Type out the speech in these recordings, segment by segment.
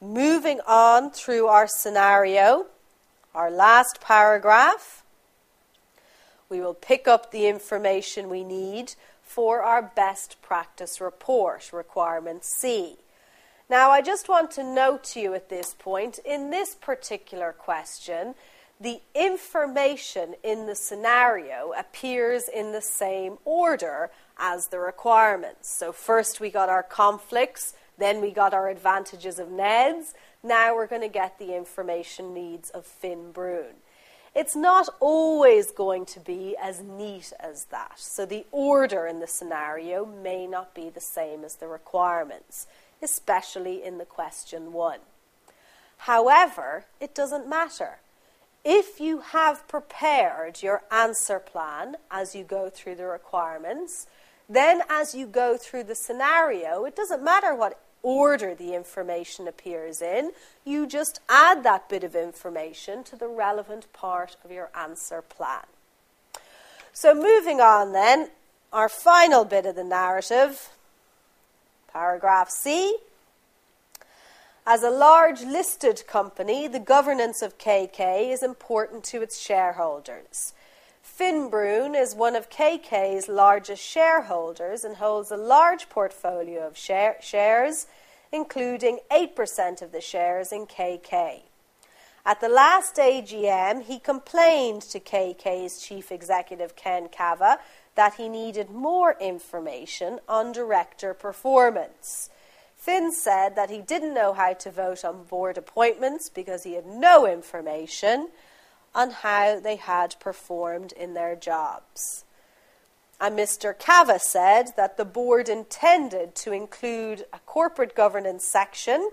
Moving on through our scenario, our last paragraph, we will pick up the information we need for our best practice report, requirement C. Now, I just want to note to you at this point, in this particular question, the information in the scenario appears in the same order as the requirements. So first we got our conflicts, then we got our advantages of NEDs. Now we're going to get the information needs of Finn Broon. It's not always going to be as neat as that. So the order in the scenario may not be the same as the requirements, especially in the question 1. However, it doesn't matter. If you have prepared your answer plan as you go through the requirements, then as you go through the scenario, it doesn't matter what order the information appears in, you just add that bit of information to the relevant part of your answer plan. So moving on then, our final bit of the narrative, paragraph C. As a large listed company, the governance of KK is important to its shareholders. Finn Broon is one of KK's largest shareholders and holds a large portfolio of shares, including 8% of the shares in KK. At the last AGM, he complained to KK's chief executive, Ken Cava, that he needed more information on director performance. Finn said that he didn't know how to vote on board appointments because he had no information on how they had performed in their jobs. And Mr. Cava said that the board intended to include a corporate governance section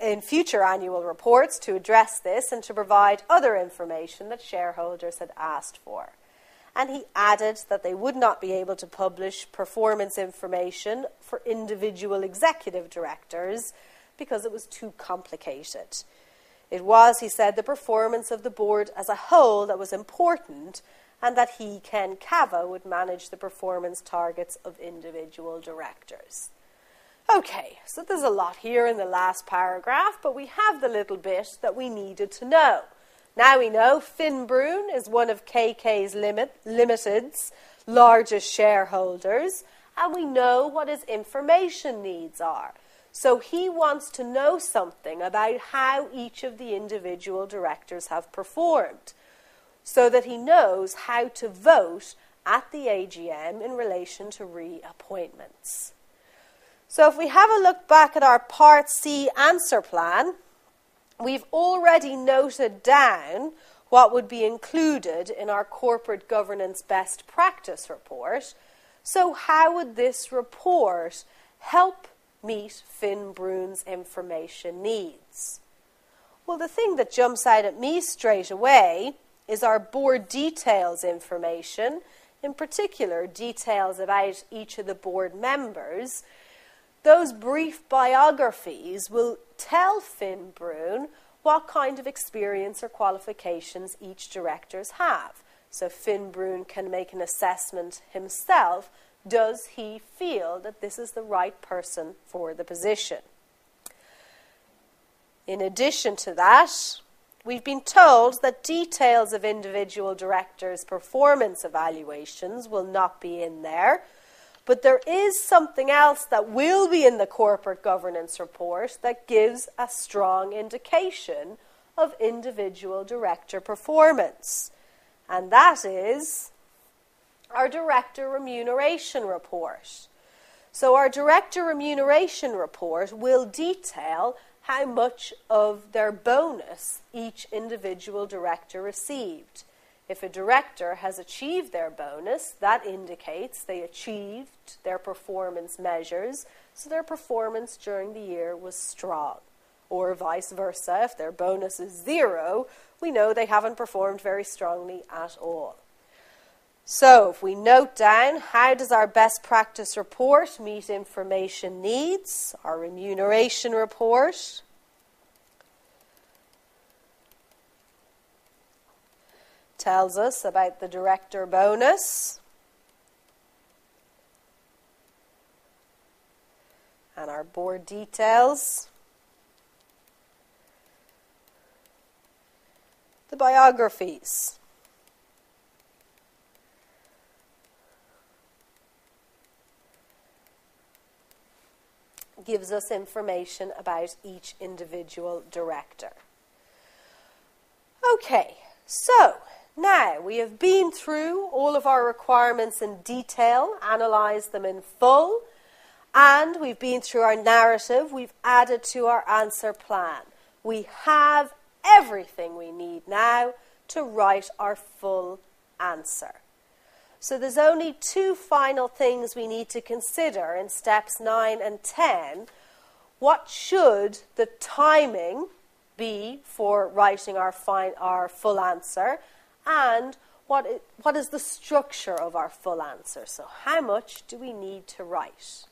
in future annual reports to address this and to provide other information that shareholders had asked for. And he added that they would not be able to publish performance information for individual executive directors because it was too complicated. It was, he said, the performance of the board as a whole that was important, and that he, Ken Cava, would manage the performance targets of individual directors. Okay, so there's a lot here in the last paragraph, but we have the little bit that we needed to know. Now we know Finn Broon is one of KK's Limited's largest shareholders, and we know what his information needs are. So he wants to know something about how each of the individual directors have performed, so that he knows how to vote at the AGM in relation to reappointments. So if we have a look back at our Part C answer plan, we've already noted down what would be included in our corporate governance best practice report. So how would this report help meet Finn Broon's information needs? Well, the thing that jumps out at me straight away is our board details information, in particular details about each of the board members. Those brief biographies will tell Finn Broon what kind of experience or qualifications each directors have. So Finn Broon can make an assessment himself. Does he feel that this is the right person for the position? In addition to that, we've been told that details of individual directors' performance evaluations will not be in there. But there is something else that will be in the corporate governance report that gives a strong indication of individual director performance. And that is our director remuneration report. So our director remuneration report will detail how much of their bonus each individual director received. If a director has achieved their bonus, that indicates they achieved their performance measures, so their performance during the year was strong. Or vice versa, if their bonus is 0, we know they haven't performed very strongly at all. So, if we note down, how does our best practice report meet information needs? Our remuneration report tells us about the director bonus. and our board details. The biographies. Gives us information about each individual director. Okay, so now we have been through all of our requirements in detail, analysed them in full, and we've been through our narrative, we've added to our answer plan. We have everything we need now to write our full answer. So there's only two final things we need to consider in steps 9 and 10. What should the timing be for writing our full answer, and what is the structure of our full answer? So how much do we need to write?